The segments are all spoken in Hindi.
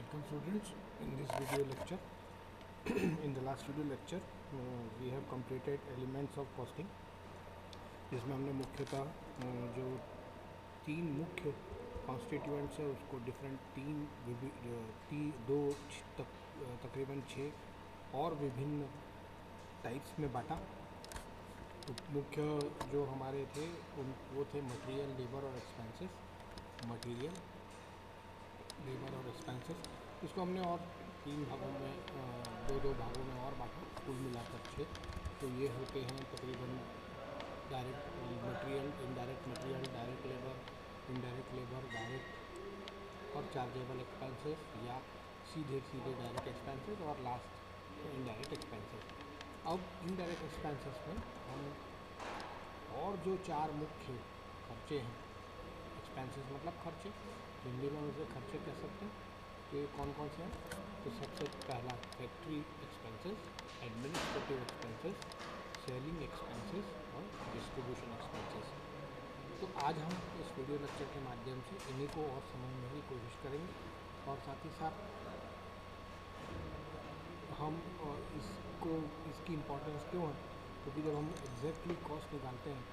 Welcome students in this video lecture. In the last video lecture we have completed elements of costing, जिसमें हमने मुख्यतः जो तीन मुख्य कॉन्स्टिट्यूएंट्स है उसको डिफरेंट दो तकरीबन 6 और विभिन्न टाइप्स में बांटा। तो मुख्य जो हमारे थे वो थे मटेरियल, लेबर और एक्सपेंसेस। मटेरियल, लेबर और एक्सपेंसेस, इसको हमने और तीन भागों में दो भागों में और बांटा, कुल मिलाकर 6। तो ये होते हैं तकरीबन direct material, indirect material, direct labour, indirect labour, direct और चार्जेबल एक्सपेंसेस या सीधे डायरेक्ट एक्सपेंसेस और लास्ट इनडायरेक्ट एक्सपेंसेस। अब इनडायरेक्ट एक्सपेंसेस में हम और जो 4 मुख्य खर्चे हैं, एक्सपेंसेस मतलब खर्चे, हिंदी में उसे खर्चे कह सकते हैं। तो ये कौन कौन से हैं? तो सबसे पहला factory expenses, administrative expenses, selling expenses और डिस्ट्रीब्यूशन एक्सपेंसेस। तो आज हम इस वीडियो लेक्चर के माध्यम से इन्हीं को और समझने की कोशिश करेंगे और साथ ही साथ हम इसकी इम्पोर्टेंस क्यों है, क्योंकि जब हम एग्जैक्टली कॉस्ट निकालते हैं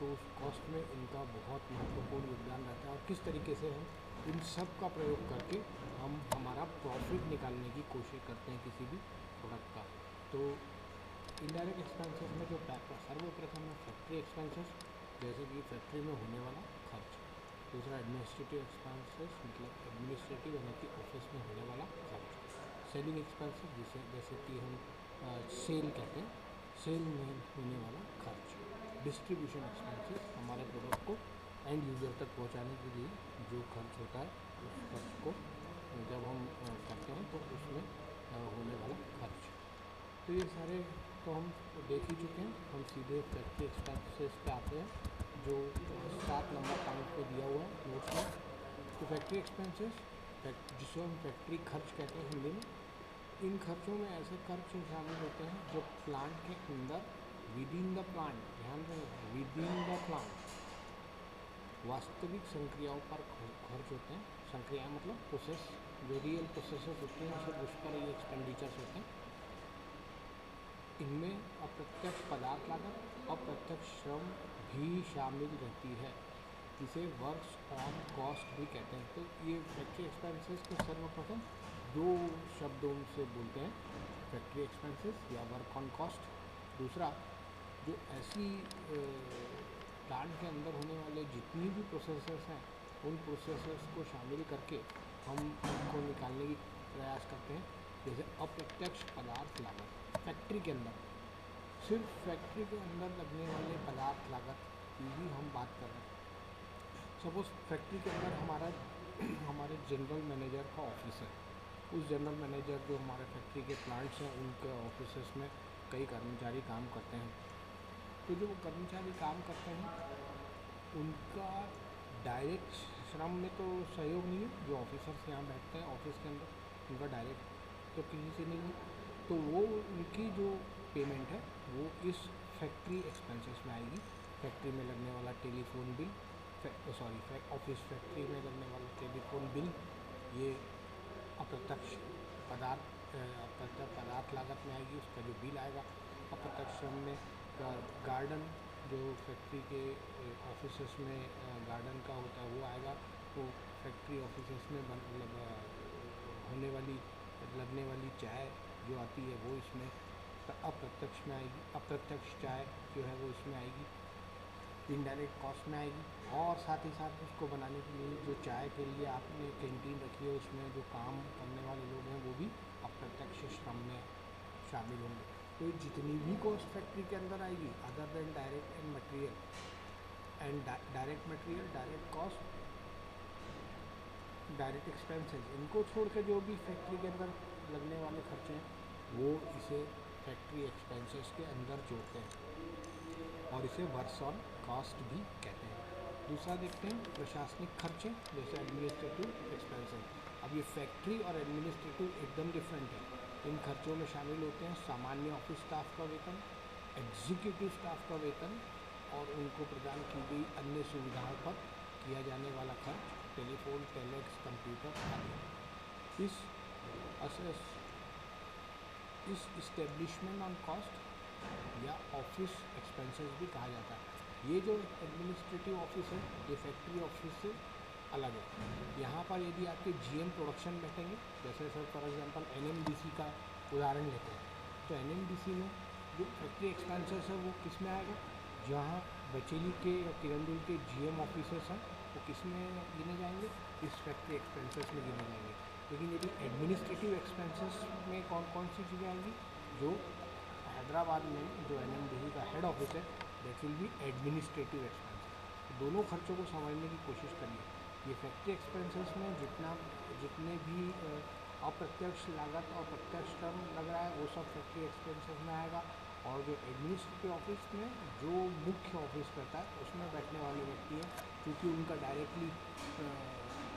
तो उस कॉस्ट में इनका बहुत महत्वपूर्ण योगदान रहता है और किस तरीके से हम इन सब का प्रयोग करके हम हमारा प्रॉफिट निकालने की कोशिश करते हैं किसी भी प्रोडक्ट का। तो इनडायरेक्ट एक्सपेंसेस में जो सर्वप्रथम है फैक्ट्री एक्सपेंसेस, जैसे कि फैक्ट्री में होने वाला खर्च। दूसरा एडमिनिस्ट्रेटिव एक्सपेंसेस, मतलब एडमिनिस्ट्रेटिव यानी कि ऑफिस में होने वाला खर्च। सेलिंग एक्सपेंसेस, जैसे कि हम सेल कहते हैं, सेल में होने वाला खर्च। डिस्ट्रीब्यूशन एक्सपेंसेस, हमारे प्रोडक्ट को एंड यूज़र तक पहुंचाने के लिए जो खर्च होता है उस खर्च को जब हम करते हैं तो उसमें होने वाला खर्च। तो ये सारे तो हम देख ही चुके हैं। हम सीधे फैक्ट्री एक्सपेंसेस पे आते हैं, जो 7 नंबर पॉइंट पे दिया हुआ है नोट्स में। तो फैक्ट्री एक्सपेंसेस, जिसे हम फैक्ट्री खर्च कहते हैं हिंदी में, इन खर्चों में ऐसे खर्च शामिल होते हैं जो प्लांट के अंदर, विद इन द प्लांट, ध्यान रखें, विद इन द प्लांट वास्तविक संक्रियाओं पर खर्च होते हैं। संक्रियाएँ मतलब प्रोसेस, जो रियल प्रोसेसेस होते हैं सिर्फ उस पर ये एक्सपेंडिचर्स होते हैं। इनमें अप्रत्यक्ष पदार्थ लागत, अप्रत्यक्ष श्रम भी शामिल रहती है। इसे वर्क्स ऑन कॉस्ट भी कहते हैं। तो ये फैक्ट्री एक्सपेंसेस को सर्वप्रथम 2 शब्दों से बोलते हैं, फैक्ट्री एक्सपेंसेस या वर्क ऑन कॉस्ट। दूसरा, जो ऐसी प्लांट के अंदर होने वाले जितनी भी प्रोसेसेस हैं उन प्रोसेसेस को शामिल करके हम उनको निकालने की प्रयास करते हैं। जैसे अप्रत्यक्ष पदार्थ लागत, फैक्ट्री के अंदर, सिर्फ फैक्ट्री के अंदर लगने वाले पदार्थ लागत की ही हम बात कर रहे हैं। सपोज़ फैक्ट्री के अंदर हमारे जनरल मैनेजर का ऑफिस है। उस जनरल मैनेजर जो हमारे फैक्ट्री के प्लांट्स हैं उनके ऑफिस में कई कर्मचारी काम करते हैं। तो जो कर्मचारी काम करते हैं उनका डायरेक्ट श्रम में तो सहयोग नहीं है। जो ऑफिसर्स यहाँ बैठते हैं ऑफिस के अंदर, उनका डायरेक्ट तो किसी से नहीं है। तो वो उनकी जो पेमेंट है वो इस फैक्ट्री एक्सपेंसेस में आएगी। फैक्ट्री में लगने वाला टेलीफोन बिल, ऑफिस फैक्ट्री में लगने वाला टेलीफोन बिल, ये अप्रत्यक्ष पदार्थ लागत में आएगी। उसका जो बिल आएगा अप्रत्यक्ष श्रम में। गार्डन, जो फैक्ट्री के ऑफिसेस में गार्डन का होता है वो आएगा। वो फैक्ट्री ऑफिसेस में होने वाली लगने वाली चाय जो आती है वो इसमें अप्रत्यक्ष में आएगी। अप्रत्यक्ष चाय जो है वो इसमें आएगी, इनडायरेक्ट कॉस्ट में आएगी। और साथ ही साथ उसको बनाने के लिए जो चाय के लिए आपने कैंटीन रखी है उसमें जो काम करने वाले लोग हैं वो भी अप्रत्यक्ष श्रम में शामिल होंगे। तो जितनी भी कॉस्ट फैक्ट्री के अंदर आएगी other than direct and material and direct material, direct cost, direct expenses, इनको छोड़ के जो भी फैक्ट्री के अंदर लगने वाले खर्चे हैं वो इसे फैक्ट्री एक्सपेंसेस के अंदर जोड़ते हैं और इसे वर्क्स ऑन कॉस्ट भी कहते हैं। दूसरा देखते हैं प्रशासनिक खर्चे, जैसे एडमिनिस्ट्रेटिव एक्सपेंसेस। अब ये फैक्ट्री और एडमिनिस्ट्रेटिव एकदम डिफरेंट है। इन खर्चों में शामिल होते हैं सामान्य ऑफिस स्टाफ का वेतन, एग्जीक्यूटिव स्टाफ का वेतन और उनको प्रदान की गई अन्य सुविधाओं पर किया जाने वाला खर्च, टेलीफोन, टेलेक्स, कंप्यूटर आदि। इस असेस इस इस्टेब्लिशमेंट ऑन कॉस्ट या ऑफिस एक्सपेंसेस भी कहा जाता है। ये जो एडमिनिस्ट्रेटिव ऑफिस है ये फैक्ट्री ऑफिस से अलग है। यहाँ पर यदि आपके जीएम प्रोडक्शन बैठेंगे, जैसे सर फॉर एग्जांपल एनएमडीसी का उदाहरण लेते हैं, तो एनएमडीसी में जो फैक्ट्री एक्सपेंसेस है वो किस में आएगा, जहाँ बचेली के या किरंदुल के जीएम ऑफिसर्स हैं वो किस में गिने जाएंगे, इस फैक्ट्री एक्सपेंसेस में गिने जाएंगे। लेकिन यदि एडमिनिस्ट्रेटिव एक्सपेंसेस में कौन कौन सी चीज़ें आएंगी, जो हैदराबाद में जो एनएमडीसी का हेड ऑफिस है that will be administrative expenses. दोनों खर्चों को समझने की कोशिश करिए। ये फैक्ट्री एक्सपेंसेस में जितने भी अप्रत्यक्ष लागत और प्रत्यक्ष टर्म लग रहा है वो सब फैक्ट्री एक्सपेंसेस में आएगा। और जो एडमिनिस्ट्रेटिव ऑफिस में जो मुख्य ऑफिस रहता है उसमें बैठने वाले व्यक्ति हैं, क्योंकि उनका डायरेक्टली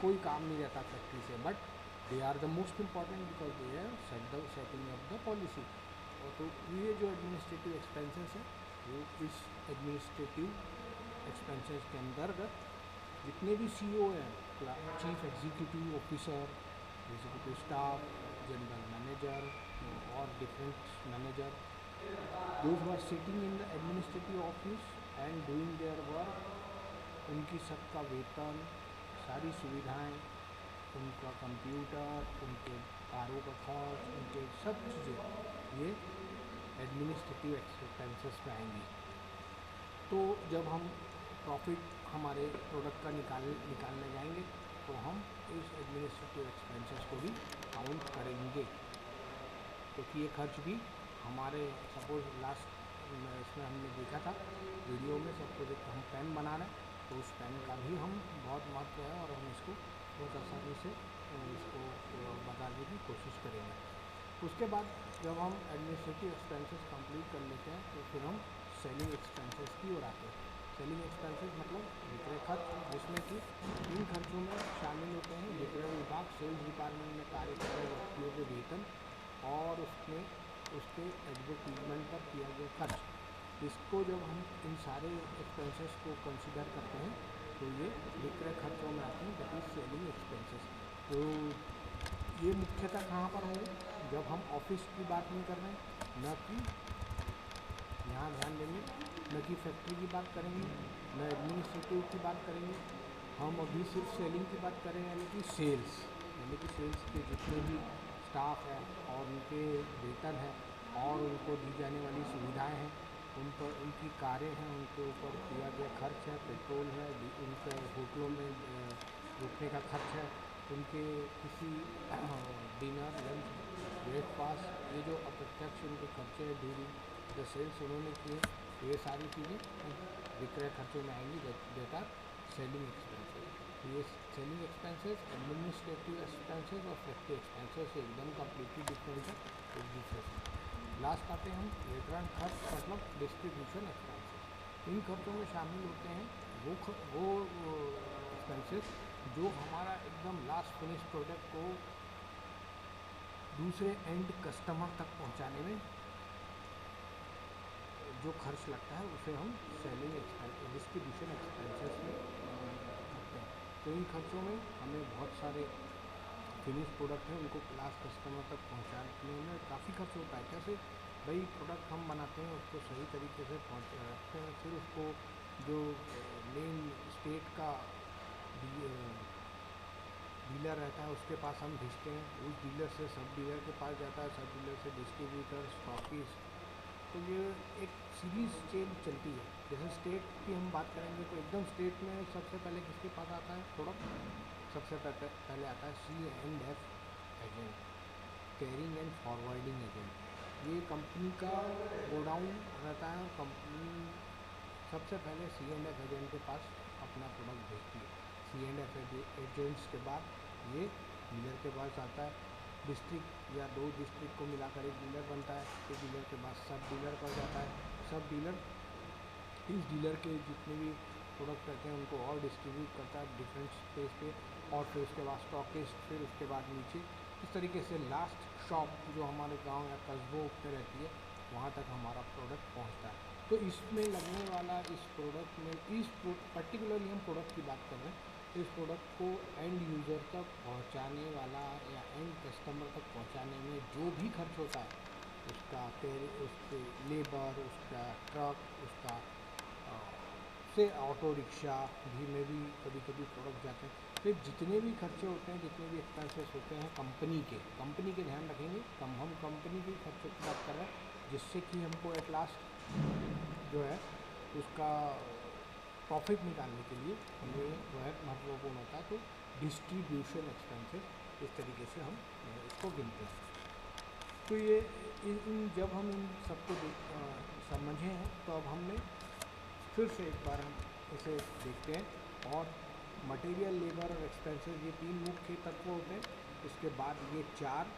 कोई काम नहीं रहता फैक्ट्री से, but they are the most important because they are setting up the policy. और तो ये जो एडमिनिस्ट्रेटिव एक्सपेंसेस है वो इस एडमिनिस्ट्रेटिव एक्सपेंसेस के अंतर्गत जितने भी सीईओ हैं, chief executive officer, executive staff, general manager और different manager, those who are sitting in the administrative office and doing their work, उनकी सबका वेतन, सारी सुविधाएं, उनका कंप्यूटर, उनके कारों का खर्च, उनके सब चीज़ें ये एडमिनिस्ट्रेटिव एक्सपेंसेस में आएंगी। तो जब हम प्रॉफिट हमारे प्रोडक्ट का निकालने जाएंगे तो हम इस एडमिनिस्ट्रेटिव एक्सपेंसेस को भी काउंट करेंगे, क्योंकि ये खर्च भी हमारे सपोज लास्ट इसमें हमने देखा था वीडियो में, सबको जब हम पेन बना रहे हैं तो उस पेन का भी हम बहुत महत्व है और हम इसको बहुत आसानी से इसको बताने की कोशिश करेंगे। उसके बाद जब हम एडमिनिस्ट्रेटिव एक्सपेंसेस कंप्लीट कर लेते हैं तो फिर हम सेलिंग एक्सपेंसेस की ओर आते हैं। सेलिंग एक्सपेंसेस मतलब विक्रय खर्च, जिसमें कि इन खर्चों में शामिल होते हैं विक्रय विभाग, सेल्स डिपार्टमेंट में कार्य कर रहे व्यक्तियों के वेतन और उसमें उसके एडवर्टीजमेंट पर किया गया खर्च। इसको जब हम इन सारे एक्सपेंसेस को कंसिडर करते हैं तो ये विक्रय खर्चों में आते हैं, दैट इज सेलिंग एक्सपेंसेस। तो ये मुख्यतः कहाँ पर होंगे, जब हम ऑफिस की बात नहीं कर रहे हैं, न कि यहाँ ध्यान देंगे, न कि फैक्ट्री की बात करेंगे, न एडमिनिस्ट्रेटिव की बात करेंगे, हम अभी सिर्फ सेलिंग की बात करें, यानी कि सेल्स के जितने भी स्टाफ है और उनके वेतन है और उनको दी जाने वाली सुविधाएं हैं, उन पर उनकी कारें हैं, उनके ऊपर किया गया खर्च है, पेट्रोल है, उनके होटलों में रुकने का खर्च है, उनके किसी डिनर, लंच, ब्रेकफास्ट, ये जो अप्रत्यक्ष उनके खर्चे हैं ड्यूरिंग द सेल्स उन्होंने किए, ये सारी चीज़ें विक्रय खर्चों में आएंगी, दैट आर सेलिंग एक्सपेंसेस। ये सेलिंग एक्सपेंसेस, एडमिनिस्ट्रेटिव एक्सपेंसेस और फैक्ट्री एक्सपेंसेस एकदम कम्प्लीटली डिफरेंट है एक दूसरे से। लास्ट आते हैं हम वितरण खर्च, मतलब डिस्ट्रीब्यूशन एक्सपेंसेस। इन खर्चों में शामिल होते हैं वो एक्सपेंसेस जो हमारा एकदम लास्ट फिनिश प्रोडक्ट को दूसरे एंड कस्टमर तक पहुंचाने में जो खर्च लगता है उसे हम सेलिंग एक्सपेंस, डिस्ट्रीब्यूशन एक्सपेंसेस में करते हैं। तो इन खर्चों में हमें बहुत सारे फिनिश प्रोडक्ट हैं उनको क्लास कस्टमर तक पहुंचाने में काफ़ी खर्च होता है। कैसे भाई, प्रोडक्ट हम बनाते हैं उसको सही तरीके से रखते हैं, फिर उसको जो मेन स्टेट का डीलर रहता है उसके पास हम भेजते हैं, उस डीलर से सब डीलर के पास जाता है, सब डीलर से डिस्ट्रीब्यूटर, स्टॉकिस्ट, तो ये एक सीरीज चेन चलती है। जैसे स्टेट की हम बात करेंगे तो एकदम स्टेट में सबसे पहले किसके पास आता है प्रोडक्ट, सबसे पहले आता है C&F agent, carrying and forwarding agent. ये कंपनी का गोडाउन रहता है और कंपनी सबसे पहले C&F एजेंट के पास अपना प्रोडक्ट भेजती है। C&F एजेंट्स के बाद ये डीलर के पास आता है, डिस्ट्रिक्ट या 2 डिस्ट्रिक्ट को मिलाकर एक डीलर बनता है, फिर डीलर के बाद सब डीलर पर जाता है, सब डीलर इस डीलर के जितने भी प्रोडक्ट रहते हैं उनको और डिस्ट्रीब्यूट करता है डिफरेंट स्पेस पे, और फिर उसके बाद स्टॉकिस्ट, फिर उसके बाद नीचे, इस तरीके से लास्ट शॉप जो हमारे गांव या कस्बों में रहती है वहाँ तक हमारा प्रोडक्ट पहुँचता है। तो इसमें लगने वाला इस प्रोडक्ट में, इस पर्टिकुलरली हम प्रोडक्ट की बात कर रहे हैं, इस प्रोडक्ट को एंड यूज़र तक तक पहुंचाने वाला या एंड कस्टमर तक पहुंचाने में जो भी खर्च होता है, उसके लेबर, उसका ट्रक, उसका से ऑटो रिक्शा भी में भी कभी कभी प्रोडक्ट जाते हैं, फिर जितने भी खर्चे होते हैं, जितने भी एक्सपेंसेस होते हैं कंपनी के ध्यान रखेंगे। हम कंपनी के खर्चों की बात कर रहे हैं, जिससे कि हमको एट लास्ट जो है उसका प्रॉफिट निकालने के लिए हमें वह महत्वपूर्ण होता है। तो डिस्ट्रीब्यूशन एक्सपेंसेस इस तरीके से हम इसको गिनते हैं। तो ये जब हम इन सबको समझे हैं, तो अब हमने फिर से एक बार हम इसे देखते हैं। और मटेरियल, लेबर और एक्सपेंसेस, ये 3 मुख्य तत्व होते हैं। इसके बाद ये 6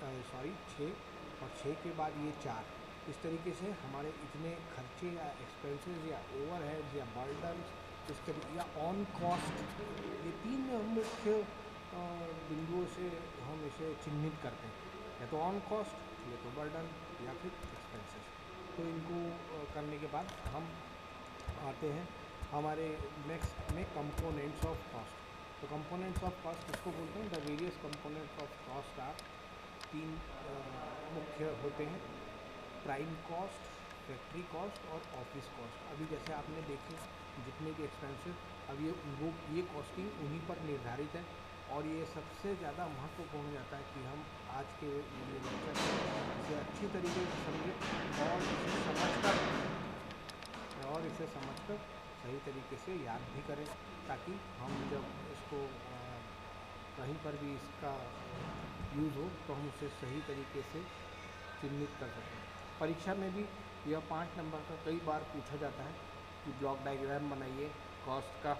और 6 के बाद ये 4, इस तरीके से हमारे इतने खर्चे या एक्सपेंसेस या ओवरहेड्स या बर्डन इस तरीके या ऑन कॉस्ट, ये 3 मुख्य बिंदुओं से हम इसे चिन्हित करते हैं, या तो ऑन कॉस्ट, या तो बर्डन, या फिर एक्सपेंसेस। तो इनको करने के बाद हम आते हैं हमारे नेक्स्ट में कंपोनेंट्स ऑफ कॉस्ट। तो कंपोनेंट्स ऑफ कॉस्ट किसको बोलते हैं? The various components of cost are 3 मुख्य होते हैं: प्राइम कॉस्ट, फैक्ट्री कॉस्ट और ऑफिस कॉस्ट। अभी जैसे आपने देखे जितने भी एक्सपेंसेस, अब ये कॉस्टिंग उन्हीं पर निर्धारित है। और ये सबसे ज़्यादा महत्वपूर्ण हो जाता है कि हम आज के लेक्चर में इसे अच्छी तरीके से समझें और इसे समझकर सही तरीके से याद भी करें, ताकि हम जब इसको कहीं पर भी इसका यूज़ हो तो हम उसे सही तरीके से चिन्हित कर सकें। परीक्षा में भी यह 5 नंबर का कई बार पूछा जाता है कि ब्लॉक डायग्राम बनाइए कॉस्ट का,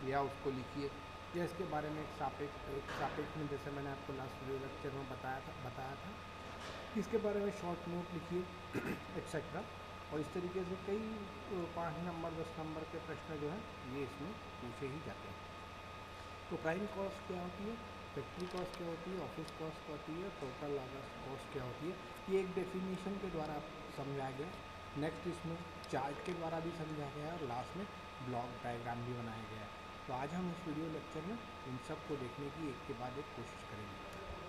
या उसको लिखिए, या इसके बारे में एक सापेक्ष में, जैसे मैंने आपको लास्ट वीडियो लेक्चर में बताया था, इसके बारे में शॉर्ट नोट लिखिए एक्सेट्रा। और इस तरीके से कई 5 नंबर 10 नंबर के प्रश्न जो हैं ये इसमें पूछे ही जाते हैं। तो प्राइम कॉस्ट क्या होती है, फैक्ट्री कॉस्ट क्या होती है, ऑफिस कॉस्ट क्या होती है, टोटल लागत कॉस्ट क्या होती है, ये एक डेफिनेशन के द्वारा समझाया गया। नेक्स्ट इसमें चार्ट के द्वारा भी समझाया गया है, और लास्ट में ब्लॉक डायग्राम भी बनाया गया है। तो आज हम इस वीडियो लेक्चर में इन सब को देखने की एक के बाद एक कोशिश करेंगे,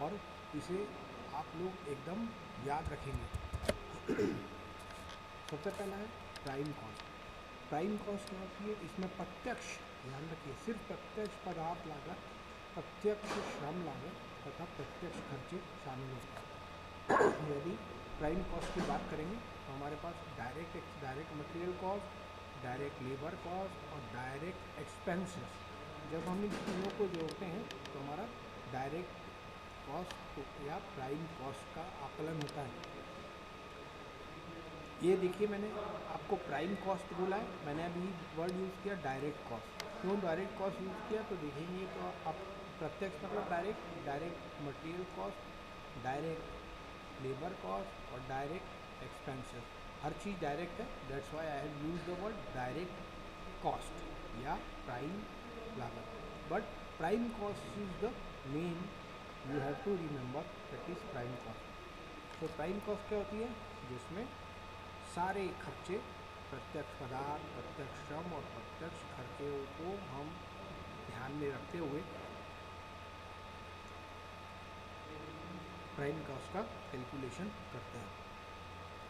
और इसे आप लोग एकदम याद रखेंगे। सबसे पहला है प्राइम कॉस्ट। प्राइम कॉस्ट क्या होती है? इसमें प्रत्यक्ष, ध्यान रखिए, सिर्फ प्रत्यक्ष पदार्थ लागत, प्रत्यक्ष श्रम लागत तथा प्रत्यक्ष खर्चे शामिल होते हैं। यदि प्राइम कॉस्ट की बात करेंगे तो हमारे पास direct material cost, direct labour cost और डायरेक्ट एक्सपेंसेस। जब हम इन तीनों को जोड़ते हैं तो हमारा डायरेक्ट कॉस्ट या प्राइम कॉस्ट का आकलन होता है। ये देखिए, मैंने आपको प्राइम कॉस्ट बोला है, मैंने अभी वर्ड यूज़ किया डायरेक्ट कॉस्ट। क्यों डायरेक्ट कॉस्ट यूज़ किया? तो देखेंगे तो आप प्रत्यक्ष मतलब direct material cost, direct labour cost और डायरेक्ट एक्सपेंसेस, हर चीज़ डायरेक्ट है। That's why I have used the word direct cost या प्राइम लागत। But prime cost is the main, you have to remember that is prime cost. तो प्राइम कॉस्ट क्या होती है? जिसमें सारे खर्चे, प्रत्यक्ष पदार्थ, प्रत्यक्ष श्रम और प्रत्यक्ष खर्चों को हम ध्यान में रखते हुए प्राइम कॉस्ट का कैलकुलेशन करते हैं।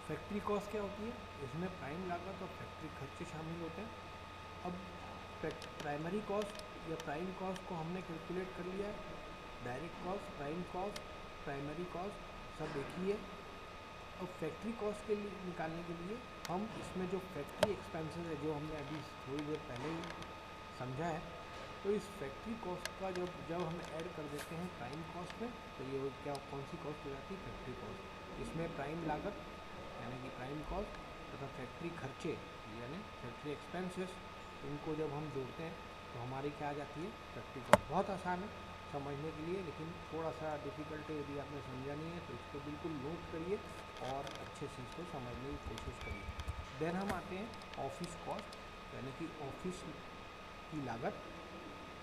फैक्ट्री कॉस्ट क्या होती है? इसमें प्राइम लागत और फैक्ट्री खर्चे शामिल होते हैं। अब प्राइमरी कॉस्ट या प्राइम कॉस्ट को हमने कैलकुलेट कर लिया है। Direct cost, prime cost, primary cost सब एक ही है। और फैक्ट्री कॉस्ट के लिए निकालने के लिए हम इसमें जो फैक्ट्री एक्सपेंसेस है, जो हमने अभी थोड़ी देर पहले ही समझा है, तो इस फैक्ट्री कॉस्ट का जब हम ऐड कर देते हैं प्राइम कॉस्ट में, तो ये कौन सी कॉस्ट हो जाती है? Factory cost. इसमें प्राइम लागत यानी कि प्राइम कॉस्ट तथा फैक्ट्री खर्चे यानी फैक्ट्री एक्सपेंसेस, इनको जब हम जोड़ते हैं तो हमारी क्या आ जाती है? Factory cost. बहुत आसान है समझने के लिए, लेकिन थोड़ा सा डिफ़िकल्ट है। यदि आपने समझा नहीं है तो इसको बिल्कुल नोट करिए और अच्छे से इसको समझने की कोशिश करिए। देन हम आते हैं ऑफिस कॉस्ट यानी कि ऑफिस की लागत।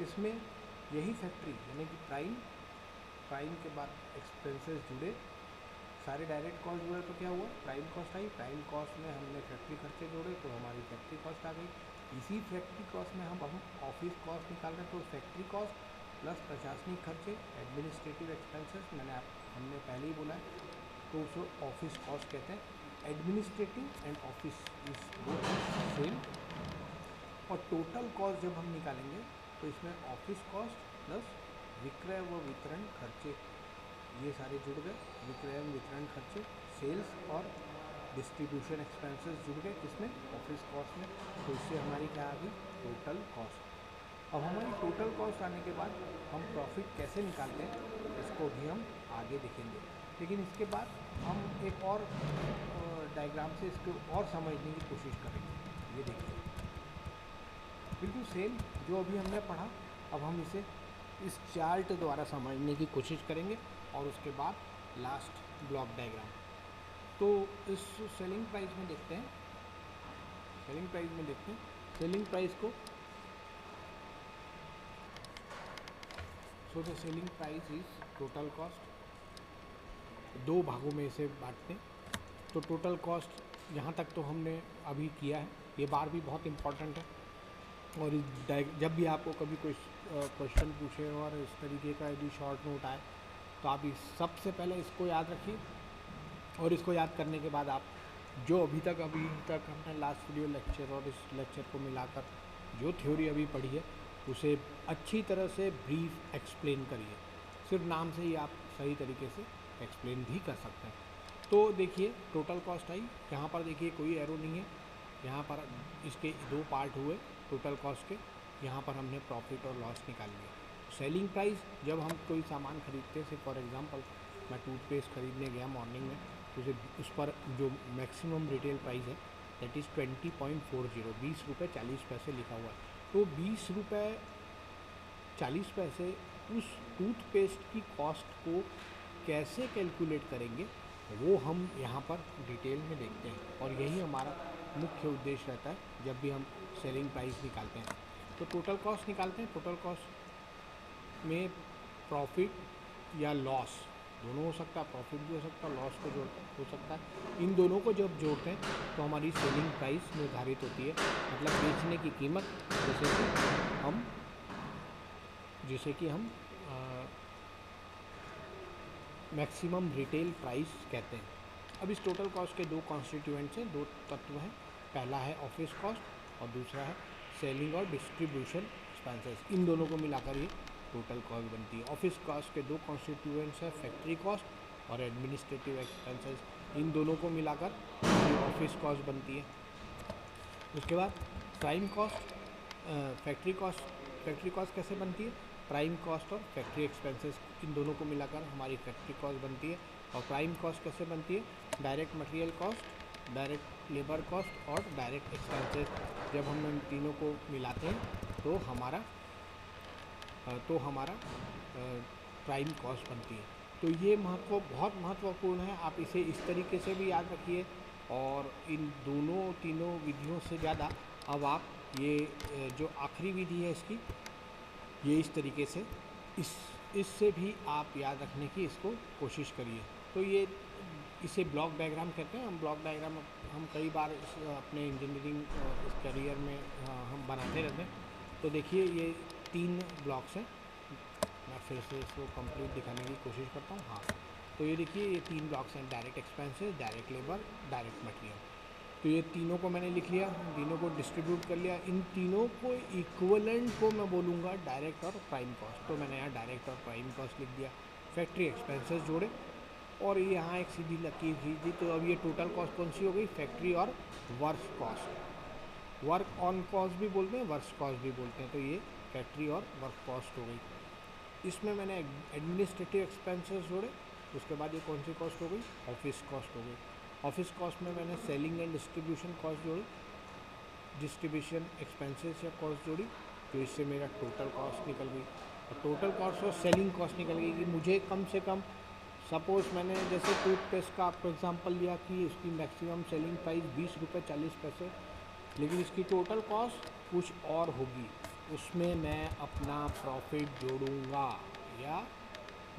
इसमें यही फैक्ट्री यानी कि प्राइम के बाद एक्सपेंसेस जुड़े, सारे डायरेक्ट कॉस्ट जुड़े तो क्या हुआ? प्राइम कॉस्ट आई। प्राइम कॉस्ट में हमने फैक्ट्री खर्चे जोड़े तो हमारी फैक्ट्री कॉस्ट आ गई। इसी फैक्ट्री कॉस्ट में हम ऑफिस कॉस्ट निकाल रहे हैं, तो फैक्ट्री कॉस्ट प्लस प्रशासनिक खर्चे, एडमिनिस्ट्रेटिव एक्सपेंसेस, हमने पहले ही बोला है, तो उसे ऑफिस कॉस्ट कहते हैं। एडमिनिस्ट्रेटिव एंड ऑफिस इस बोथ सेम। और टोटल कॉस्ट जब हम निकालेंगे तो इसमें ऑफिस कॉस्ट प्लस विक्रय व वितरण खर्चे ये सारे जुड़ गए, विक्रय एवं वितरण खर्चे, सेल्स और डिस्ट्रीब्यूशन एक्सपेंसेस जुड़ गए किसमें, ऑफिस कॉस्ट में। तो इससे हमारी क्या आ गई, टोटल कॉस्ट। अब हमारी टोटल कॉस्ट आने के बाद हम प्रॉफिट कैसे निकालते हैं इसको भी हम आगे देखेंगे, लेकिन इसके बाद हम एक और डायग्राम से इसको और समझने की कोशिश करेंगे। ये देखिए बिल्कुल सेम जो अभी हमने पढ़ा, अब हम इसे इस चार्ट द्वारा समझने की कोशिश करेंगे और उसके बाद लास्ट ब्लॉक डायग्राम। तो इस सेलिंग प्राइस में देखते हैं, सेलिंग प्राइस को। So the selling price is total cost. दो भागों में इसे बांटते हैं। तो टोटल कॉस्ट यहाँ तक तो हमने अभी किया है, ये बार भी बहुत इम्पॉर्टेंट है। और जब भी आपको कभी कोई क्वेश्चन पूछे और इस तरीके का यदि शॉर्ट नोट आए तो आप इस सबसे पहले इसको याद रखिए, और इसको याद करने के बाद आप जो अभी तक हमने लास्ट वीडियो लेक्चर और इस लेक्चर को मिलाकर जो थ्योरी अभी पढ़ी है उसे अच्छी तरह से ब्रीफ एक्सप्लेन करिए। सिर्फ नाम से ही आप सही तरीके से एक्सप्लेन भी कर सकते हैं। तो देखिए टोटल कॉस्ट आई, यहाँ पर देखिए कोई एरो नहीं है, यहाँ पर इसके दो पार्ट हुए टोटल कॉस्ट के। यहाँ पर हमने प्रॉफिट और लॉस निकाल लिया। सेलिंग प्राइस, जब हम कोई सामान खरीदते हैं, फॉर एग्जांपल मैं टूथपेस्ट खरीदने गया मॉर्निंग में, तो उस पर जो मैक्सिमम रिटेल प्राइस है दैट इज़ 20.40, 20 रुपये 40 पैसे लिखा हुआ है। तो 20 रुपये 40 पैसे उस टूथपेस्ट की कॉस्ट को कैसे कैलकुलेट करेंगे वो हम यहाँ पर डिटेल में देखते हैं, और यही हमारा मुख्य उद्देश्य रहता है जब भी हम सेलिंग प्राइस निकालते हैं। तो टोटल कॉस्ट निकालते हैं। टोटल कॉस्ट में प्रॉफिट या लॉस दोनों हो सकता है, प्रॉफिट भी हो सकता है, लॉस को हो सकता है। इन दोनों को जब जोड़ते हैं तो हमारी सेलिंग प्राइस निर्धारित होती है, मतलब बेचने की कीमत, जैसे कि हम मैक्सिमम रिटेल प्राइस कहते हैं। अब इस टोटल कॉस्ट के दो कॉन्स्टिट्यूएंट्स हैं, दो तत्व हैं। पहला है ऑफिस कॉस्ट और दूसरा है सेलिंग और डिस्ट्रीब्यूशन एक्सपेंसेस। इन दोनों को मिलाकर ये टोटल कॉस्ट बनती है। ऑफिस कॉस्ट के दो कॉन्स्टिट्यूएंट्स हैं, फैक्ट्री कॉस्ट और एडमिनिस्ट्रेटिव एक्सपेंसेस। इन दोनों को मिलाकर ऑफिस कॉस्ट बनती है। उसके बाद प्राइम कॉस्ट, फैक्ट्री कॉस्ट कैसे बनती है, प्राइम कॉस्ट और फैक्ट्री एक्सपेंसेस इन दोनों को मिलाकर हमारी फैक्ट्री कॉस्ट बनती है। और प्राइम कॉस्ट कैसे बनती है, direct material cost, direct labour cost और डायरेक्ट एक्सपेंसेस। जब हम इन तीनों को मिलाते हैं तो हमारा प्राइम कॉस्ट बनती है। तो ये बहुत महत्वपूर्ण है, आप इसे इस तरीके से भी याद रखिए। और इन तीनों विधियों से ज़्यादा अब आप ये जो आखिरी विधि है इसकी, ये इस तरीके से इससे भी आप याद रखने की इसको कोशिश करिए। तो ये इसे ब्लॉक डायग्राम कहते हैं। हम ब्लॉक डायग्राम हम कई बार अपने इंजीनियरिंग इस करियर में हम बनाते रहते हैं। तो देखिए ये 3 ब्लॉक्स हैं, मैं फिर से इसको कंप्लीट दिखाने की कोशिश करता हूँ। हाँ, तो ये देखिए ये 3 ब्लॉक्स हैं, direct expenses, direct labour, direct material. तो ये तीनों को मैंने लिख लिया, तीनों को डिस्ट्रीब्यूट कर लिया। इन तीनों को इक्वलेंट को मैं बोलूँगा डायरेक्ट और प्राइम कॉस्ट। तो मैंने यहाँ डायरेक्ट और प्राइम कॉस्ट लिख दिया। फैक्ट्री एक्सपेंसेस जोड़े और यहाँ एक सीधी लकीर खींच दी। तो अब ये टोटल कॉस्ट कौन सी हो गई, फैक्ट्री और work cost. Work on cost भी बोलते हैं, वर्क कॉस्ट भी बोलते हैं। तो ये फैक्ट्री और वर्क कॉस्ट हो गई। इसमें मैंने एडमिनिस्ट्रेटिव एक्सपेंसेस जोड़े, उसके बाद ये कौन सी कॉस्ट हो गई, ऑफिस कॉस्ट हो गई। ऑफिस कॉस्ट में मैंने सेलिंग एंड डिस्ट्रीब्यूशन कॉस्ट जोड़ी, डिस्ट्रीब्यूशन एक्सपेंसेस या कॉस्ट जोड़ी, तो इससे मेरा टोटल कॉस्ट निकल गई। और टोटल कॉस्ट और सेलिंग कॉस्ट निकल गई कि मुझे कम से कम, सपोज़ मैंने जैसे टूथपेस्ट का आपको एग्जांपल लिया कि इसकी मैक्सिमम सेलिंग प्राइस 20 रुपये 40 पैसे, लेकिन इसकी टोटल कॉस्ट कुछ और होगी। उसमें मैं अपना प्रॉफिट जोड़ूंगा या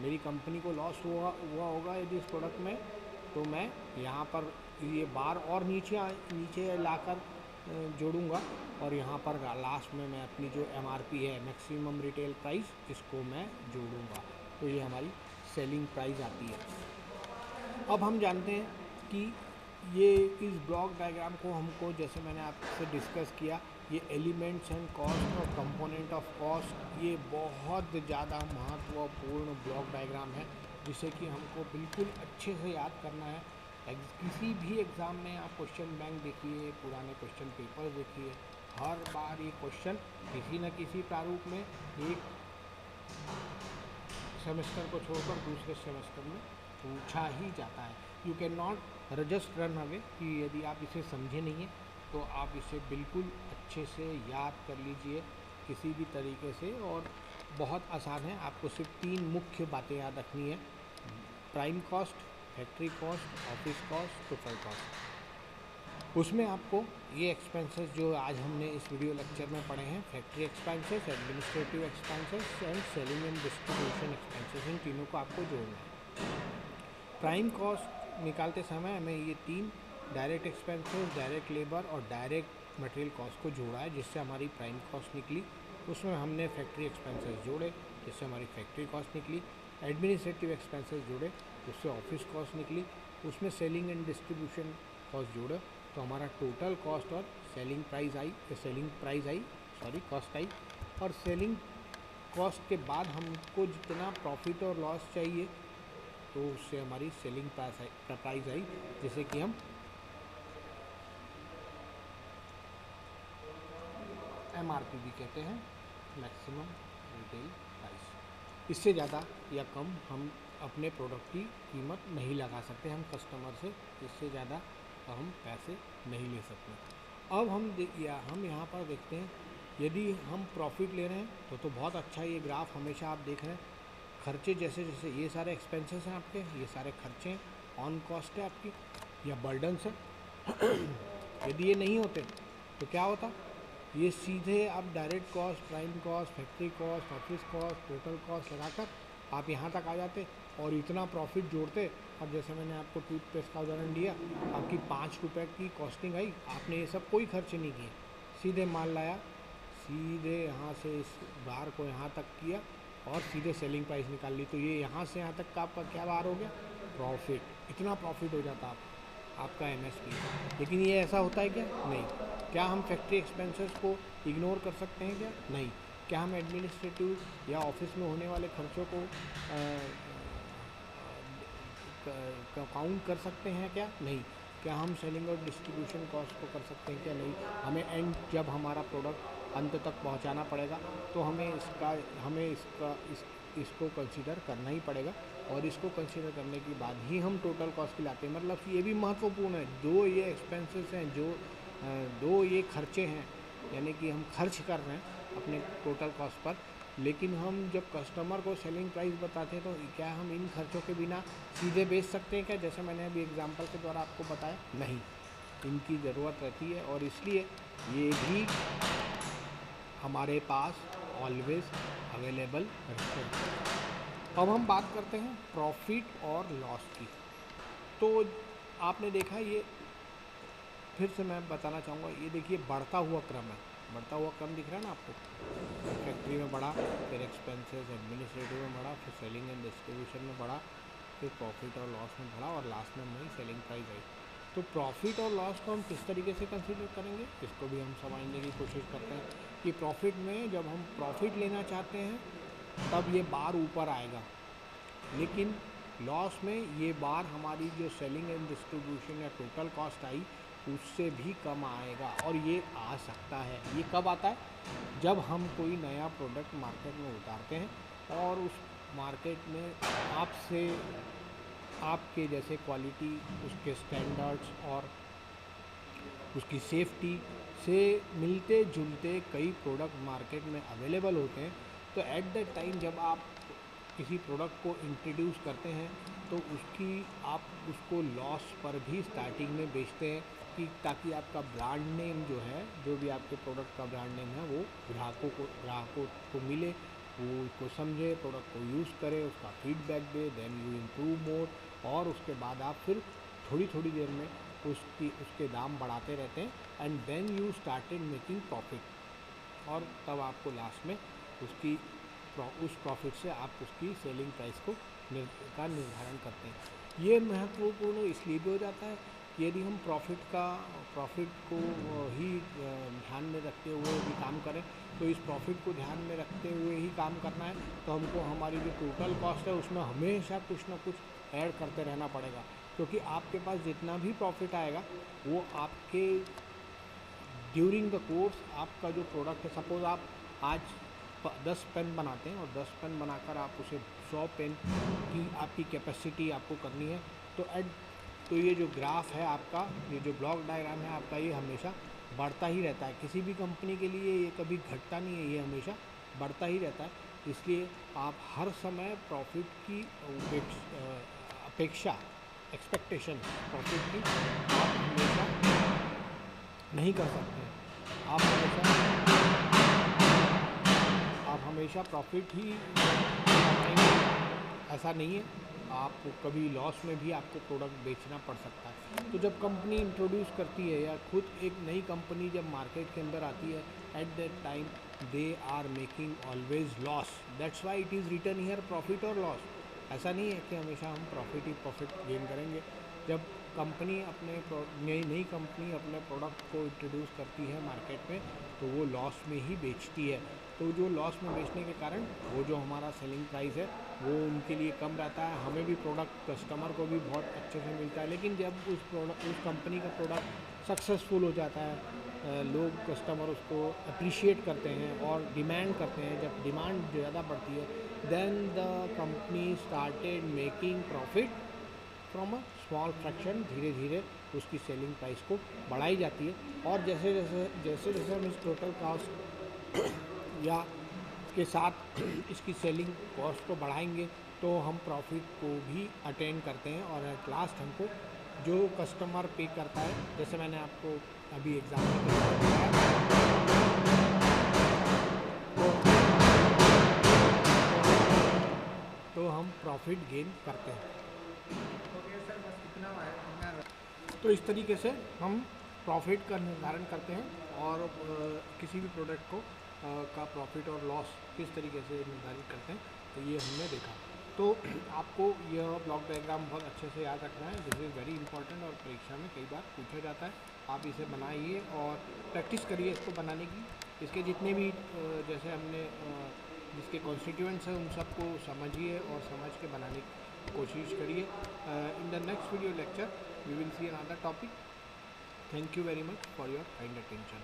मेरी कंपनी को लॉस हुआ होगा यदि इस प्रोडक्ट में, तो मैं यहाँ पर ये बार और नीचे लाकर जोड़ूंगा और यहाँ पर लास्ट में मैं अपनी जो MRP है, मैक्सिमम रिटेल प्राइस, इसको मैं जोड़ूंगा। तो ये हमारी सेलिंग प्राइस आती है। अब हम जानते हैं कि ये इस ब्लॉक डायग्राम को हमको, जैसे मैंने आपसे डिस्कस किया, ये एलिमेंट्स एंड कॉस्ट और कंपोनेंट ऑफ कॉस्ट, ये बहुत ज़्यादा महत्वपूर्ण ब्लॉक डायग्राम है जिसे कि हमको बिल्कुल अच्छे से याद करना है। किसी भी एग्ज़ाम में आप क्वेश्चन बैंक देखिए, पुराने क्वेश्चन पेपर देखिए, हर बार ये क्वेश्चन किसी न किसी प्रारूप में एक सेमेस्टर को छोड़कर दूसरे सेमेस्टर में पूछा ही जाता है। You can not just run away कि यदि आप इसे समझे नहीं हैं तो आप इसे बिल्कुल अच्छे से याद कर लीजिए किसी भी तरीके से, और बहुत आसान है। आपको सिर्फ 3 मुख्य बातें याद रखनी है: prime cost, factory cost, office cost, total cost. उसमें आपको ये एक्सपेंसेस जो आज हमने इस वीडियो लेक्चर में पढ़े हैं, factory expenses, administrative expenses and selling and distribution expenses, इन तीनों को आपको जोड़ना है। प्राइम कॉस्ट निकालते समय हमें ये 3 डायरेक्ट एक्सपेंसेस, डायरेक्ट लेबर और डायरेक्ट मटेरियल कॉस्ट को जोड़ा है, जिससे हमारी प्राइम कॉस्ट निकली। उसमें हमने फैक्ट्री एक्सपेंसेस जोड़े, जिससे हमारी फैक्ट्री कॉस्ट निकली। एडमिनिस्ट्रेटिव एक्सपेंसेस जोड़े, उससे ऑफिस कॉस्ट निकली। उसमें सेलिंग एंड डिस्ट्रीब्यूशन कॉस्ट जोड़े, तो हमारा टोटल कॉस्ट और सेलिंग प्राइस आई, कॉस्ट आई। और सेलिंग कॉस्ट के बाद हमको जितना प्रॉफिट और लॉस चाहिए, तो उससे हमारी सेलिंग प्राइस आई, जिसे कि हम MRP भी कहते हैं, मैक्सिमम रिटेल प्राइस। इससे ज़्यादा या कम हम अपने प्रोडक्ट की कीमत नहीं लगा सकते हम कस्टमर से, इससे ज़्यादा हम पैसे नहीं ले सकते। अब हम यहाँ पर देखते हैं, यदि हम प्रॉफिट ले रहे हैं तो बहुत अच्छा ये ग्राफ हमेशा आप देख रहे हैं। खर्चे जैसे जैसे ये सारे एक्सपेंसेस हैं आपके, ये सारे खर्चे हैं, ऑन कॉस्ट है आपकी या बर्डन्स है। यदि ये नहीं होते तो क्या होता, ये सीधे आप direct cost, prime cost, factory cost, office cost, total cost लगाकर आप यहाँ तक आ जाते और इतना प्रॉफिट जोड़ते। और जैसे मैंने आपको टूथपेस्ट का उदाहरण दिया, आपकी 5 रुपये की कॉस्टिंग आई, आपने ये सब कोई खर्च नहीं किए, सीधे माल लाया, सीधे यहाँ से इस बार को यहाँ तक किया और सीधे सेलिंग प्राइस निकाल ली। तो ये यहाँ से यहाँ तक का आपका क्या बार हो गया, प्रॉफिट। इतना प्रॉफिट हो जाता आपका MSP। लेकिन ये ऐसा होता है क्या? नहीं। क्या हम फैक्ट्री एक्सपेंसेस को इग्नोर कर सकते हैं क्या? नहीं। क्या हम एडमिनिस्ट्रेटिव या ऑफिस में होने वाले खर्चों को काउंट कर सकते हैं क्या? नहीं। क्या हम सेलिंग और डिस्ट्रीब्यूशन कॉस्ट को कर सकते हैं क्या? नहीं। हमें जब हमारा प्रोडक्ट अंत तक पहुंचाना पड़ेगा तो हमें इसको कंसीडर करना ही पड़ेगा, और इसको कंसीडर करने के बाद ही हम टोटल कॉस्ट की लाते हैं। मतलब ये भी महत्वपूर्ण है, दो ये एक्सपेंसेस हैं, दो ये खर्चे हैं, यानी कि हम खर्च कर रहे हैं अपने टोटल कॉस्ट पर, लेकिन हम जब कस्टमर को सेलिंग प्राइस बताते हैं तो क्या हम इन खर्चों के बिना सीधे बेच सकते हैं क्या? जैसे मैंने अभी एग्जांपल के द्वारा आपको बताया, नहीं, इनकी ज़रूरत रहती है, और इसलिए ये भी हमारे पास ऑलवेज अवेलेबल रहते हैं। अब हम बात करते हैं प्रॉफिट और लॉस की। तो आपने देखा, ये फिर से मैं बताना चाहूँगा, ये देखिए बढ़ता हुआ क्रम है, बढ़ता हुआ क्रम दिख रहा है ना आपको। फैक्ट्री में बढ़ा, फिर एक्सपेंसेस, एडमिनिस्ट्रेटिव में बढ़ा, फिर सेलिंग एंड डिस्ट्रीब्यूशन में बढ़ा, फिर प्रॉफिट और लॉस में बढ़ा, और लास्ट में हमारी सेलिंग प्राइस आई। तो प्रॉफिट और लॉस को हम किस तरीके से कंसीडर करेंगे, इसको भी हम समझने की कोशिश करते हैं कि प्रॉफिट में जब हम प्रॉफिट लेना चाहते हैं तब ये बार ऊपर आएगा, लेकिन लॉस में ये बार हमारी जो सेलिंग एंड डिस्ट्रीब्यूशन या टोटल कॉस्ट आई उससे भी कम आएगा। और ये आ सकता है, ये कब आता है? जब हम कोई नया प्रोडक्ट मार्केट में उतारते हैं और उस मार्केट में आपके जैसे क्वालिटी, उसके स्टैंडर्ड्स और उसकी सेफ्टी से मिलते जुलते कई प्रोडक्ट मार्केट में अवेलेबल होते हैं। तो एट दैट टाइम जब आप किसी प्रोडक्ट को इंट्रोड्यूस करते हैं तो आप उसको लॉस पर भी स्टार्टिंग में बेचते हैं, कि ताकि आपका ब्रांड नेम जो है, जो भी आपके प्रोडक्ट का ब्रांड नेम है, वो ग्राहकों को मिले, वो उसको समझे, प्रोडक्ट को यूज़ करे, उसका फीडबैक दे, देन यू इम्प्रूव मोर, और उसके बाद आप फिर थोड़ी थोड़ी देर में उसके दाम बढ़ाते रहते हैं, and then you started making profit, और तब आपको लास्ट में उस प्रॉफिट से आप उसकी सेलिंग प्राइस का निर्धारण करते हैं। ये महत्वपूर्ण इसलिए भी हो जाता है कि यदि हम प्रॉफिट को ही ध्यान में रखते हुए भी काम करें, तो इस प्रॉफिट को ध्यान में रखते हुए ही काम करना है, तो हमको हमारी जो टोटल कॉस्ट है उसमें हमेशा कुछ ना कुछ ऐड करते रहना पड़ेगा, क्योंकि आपके पास जितना भी प्रॉफिट आएगा वो आपके ड्यूरिंग द कोर्स आपका जो प्रोडक्ट है, सपोज़ आप आज 10 पेन बनाते हैं और 10 पेन बनाकर आप उसे 100 पेन की आपकी कैपेसिटी आपको करनी है, तो ये जो ग्राफ है आपका, ये जो ब्लॉक डायग्राम है आपका, ये हमेशा बढ़ता ही रहता है। किसी भी कंपनी के लिए ये कभी घटता नहीं है, ये हमेशा बढ़ता ही रहता है। इसलिए आप हर समय प्रॉफिट की अपेक्षा एक्सपेक्टेशन प्रॉफिट की आप हमेशा नहीं कर सकते हैं। आप हमेशा प्रॉफिट ही कमाएंगे, ऐसा नहीं है। आपको कभी लॉस में भी आपको प्रोडक्ट बेचना पड़ सकता है। तो जब कंपनी इंट्रोड्यूस करती है या खुद एक नई कंपनी जब मार्केट के अंदर आती है, at that time they are making always loss, that's why it is written here profit और लॉस। ऐसा नहीं है कि हमेशा हम प्रॉफिट गेन करेंगे। जब कंपनी नई कंपनी अपने प्रोडक्ट को इंट्रोड्यूस करती है मार्केट में, तो वो लॉस में ही बेचती है। तो जो लॉस में बेचने के कारण वो जो हमारा सेलिंग प्राइस है वो उनके लिए कम रहता है, हमें भी प्रोडक्ट कस्टमर को भी बहुत अच्छे से मिलता है। लेकिन जब उस कंपनी का प्रोडक्ट सक्सेसफुल हो जाता है, लोग कस्टमर उसको अप्रिशिएट करते हैं और डिमांड करते हैं, जब डिमांड ज़्यादा बढ़ती है, then the company started making profit from a small fraction. धीरे धीरे उसकी सेलिंग प्राइस को बढ़ाई जाती है, और जैसे जैसे हम इस टोटल कॉस्ट या के साथ इसकी सेलिंग कॉस्ट को बढ़ाएंगे, तो हम प्रॉफिट को भी अटेन करते हैं, और एट लास्ट हमको जो कस्टमर पे करता है, जैसे मैंने आपको अभी एग्जाम्पल के साथ बताया, तो हम प्रॉफिट गेन करते हैं। तो इस तरीके से हम प्रॉफिट का निर्धारण करते हैं, और किसी भी प्रोडक्ट को का प्रॉफिट और लॉस किस तरीके से निर्धारित करते हैं, तो ये हमने देखा। तो आपको यह ब्लॉक डायग्राम बहुत अच्छे से याद रखना है, दिस इज़ वेरी इंपॉर्टेंट, और परीक्षा में कई बार पूछा जाता है। आप इसे बनाइए और प्रैक्टिस करिए इसको बनाने की। इसके जितने भी जैसे हमने जिसके कॉन्स्टिट्यूएंट्स हैं उन सबको समझिए और समझ के बनाने की कोशिश करिए। In the next video lecture we will see another topic. Thank you very much for your kind attention.